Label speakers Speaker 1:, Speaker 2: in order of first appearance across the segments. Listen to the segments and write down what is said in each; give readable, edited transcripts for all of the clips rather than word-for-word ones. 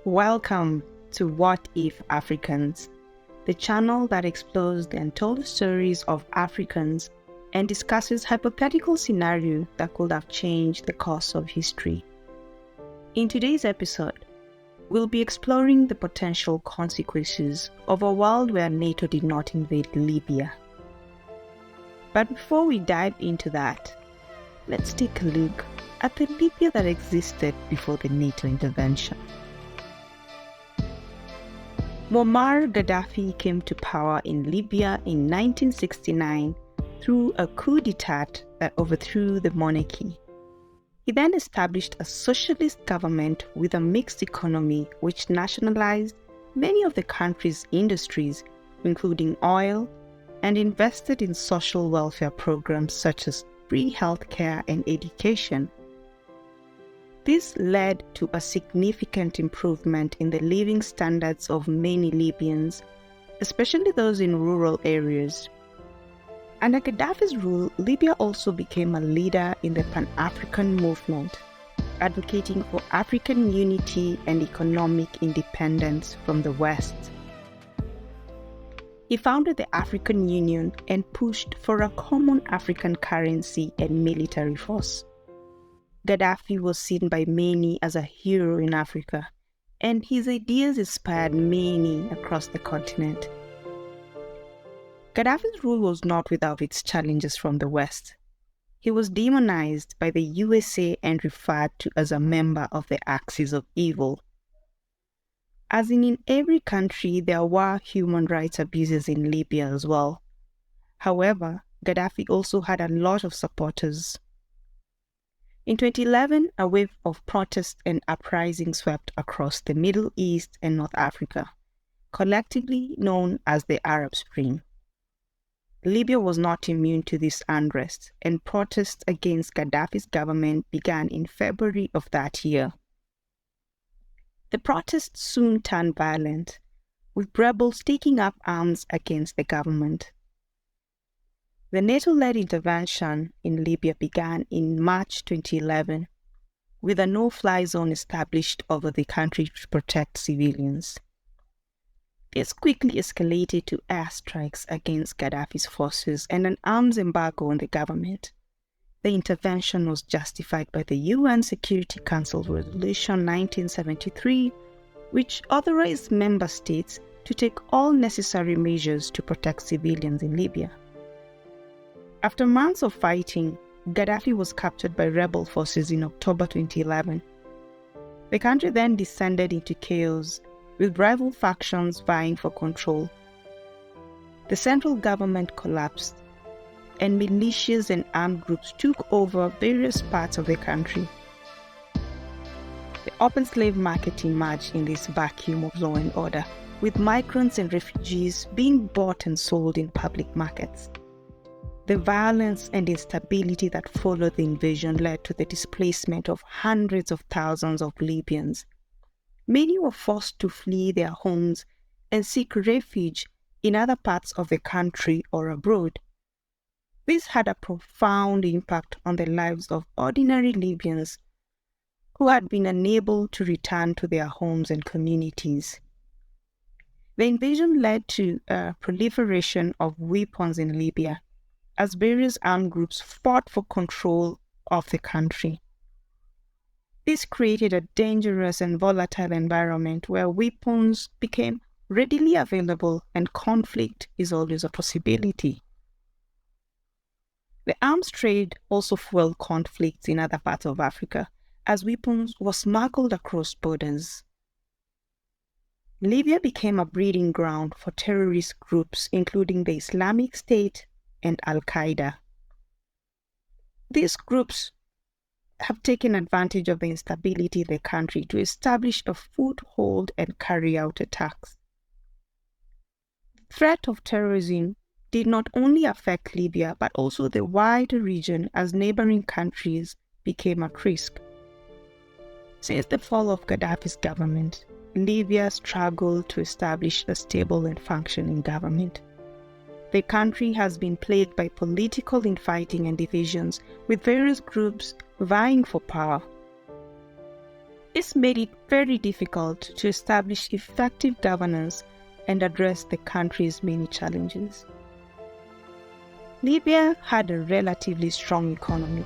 Speaker 1: Welcome to What If Africans, the channel that explores the untold stories of Africans and discusses hypothetical scenarios that could have changed the course of history. In today's episode, we'll be exploring the potential consequences of a world where NATO did not invade Libya. But before we dive into that, let's take a look at the Libya that existed before the NATO intervention. Muammar Gaddafi came to power in Libya in 1969 through a coup d'etat that overthrew the monarchy. He then established a socialist government with a mixed economy which nationalized many of the country's industries, including oil, and invested in social welfare programs such as free healthcare and education. This led to a significant improvement in the living standards of many Libyans, especially those in rural areas. Under Gaddafi's rule, Libya also became a leader in the Pan-African movement, advocating for African unity and economic independence from the West. He founded the African Union and pushed for a common African currency and military force. Gaddafi was seen by many as a hero in Africa, and his ideas inspired many across the continent. Gaddafi's rule was not without its challenges from the West. He was demonized by the USA and referred to as a member of the Axis of Evil. As in every country, there were human rights abuses in Libya as well. However, Gaddafi also had a lot of supporters. In 2011, a wave of protests and uprisings swept across the Middle East and North Africa, collectively known as the Arab Spring. Libya was not immune to this unrest, and protests against Gaddafi's government began in February of that year. The protests soon turned violent, with rebels taking up arms against the government. The NATO-led intervention in Libya began in March 2011, with a no-fly zone established over the country to protect civilians. This quickly escalated to airstrikes against Gaddafi's forces and an arms embargo on the government. The intervention was justified by the UN Security Council Resolution 1973, which authorized member states to take all necessary measures to protect civilians in Libya. After months of fighting, Gaddafi was captured by rebel forces in October 2011. The country then descended into chaos, with rival factions vying for control. The central government collapsed, and militias and armed groups took over various parts of the country. The open slave market emerged in this vacuum of law and order, with migrants and refugees being bought and sold in public markets. The violence and instability that followed the invasion led to the displacement of hundreds of thousands of Libyans. Many were forced to flee their homes and seek refuge in other parts of the country or abroad. This had a profound impact on the lives of ordinary Libyans who had been unable to return to their homes and communities. The invasion led to a proliferation of weapons in Libya, as various armed groups fought for control of the country. This created a dangerous and volatile environment where weapons became readily available and conflict is always a possibility. The arms trade also fueled conflicts in other parts of Africa, as weapons were smuggled across borders. Libya became a breeding ground for terrorist groups, including the Islamic State and Al-Qaeda. These groups have taken advantage of the instability in the country to establish a foothold and carry out attacks. The threat of terrorism did not only affect Libya, but also the wider region as neighboring countries became at risk. Since the fall of Gaddafi's government, Libya struggled to establish a stable and functioning government. The country has been plagued by political infighting and divisions, with various groups vying for power. This made it very difficult to establish effective governance and address the country's many challenges. Libya had a relatively strong economy.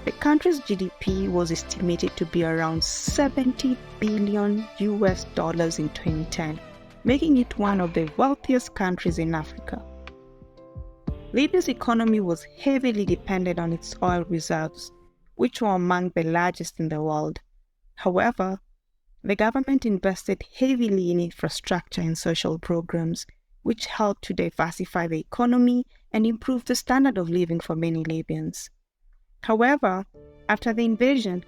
Speaker 1: The country's GDP was estimated to be around $70 billion in 2010, making it one of the wealthiest countries in Africa. Libya's economy was heavily dependent on its oil reserves, which were among the largest in the world. However, the government invested heavily in infrastructure and social programs, which helped to diversify the economy and improve the standard of living for many Libyans. However, after the invasion,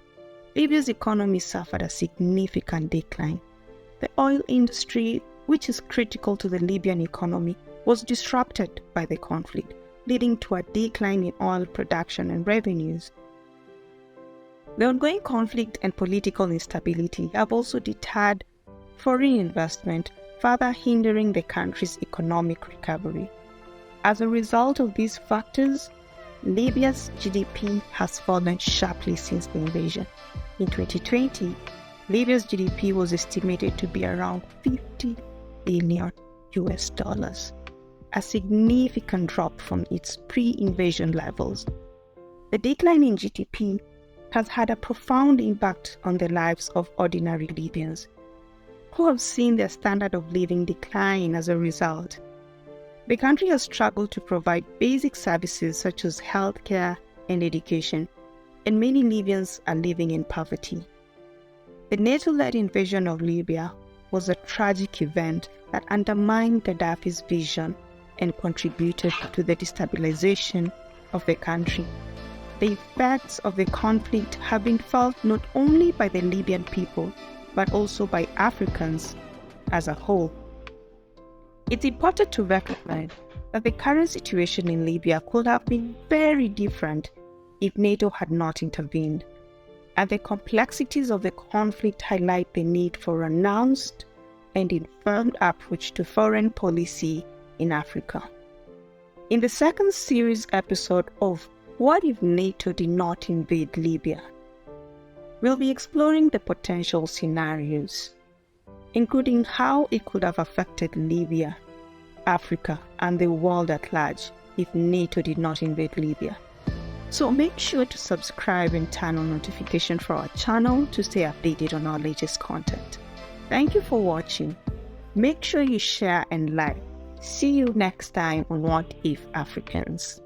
Speaker 1: Libya's economy suffered a significant decline. The oil industry, which is critical to the Libyan economy, was disrupted by the conflict, leading to a decline in oil production and revenues. The ongoing conflict and political instability have also deterred foreign investment, further hindering the country's economic recovery. As a result of these factors, Libya's GDP has fallen sharply since the invasion. In 2020, Libya's GDP was estimated to be around $50 billion, a significant drop from its pre-invasion levels. The decline in GDP has had a profound impact on the lives of ordinary Libyans, who have seen their standard of living decline as a result. The country has struggled to provide basic services such as healthcare and education, and many Libyans are living in poverty. The NATO-led invasion of Libya was a tragic event that undermined Gaddafi's vision and contributed to the destabilization of the country. The effects of the conflict have been felt not only by the Libyan people, but also by Africans as a whole. It's important to recognize that the current situation in Libya could have been very different if NATO had not intervened, and the complexities of the conflict highlight the need for an announced and informed approach to foreign policy in Africa. In the second series episode of What If NATO Did Not Invade Libya?, we'll be exploring the potential scenarios, including how it could have affected Libya, Africa, and the world at large if NATO did not invade Libya. So make sure to subscribe and turn on notifications for our channel to stay updated on our latest content. Thank you for watching. Make sure you share and like. See you next time on What If Africans.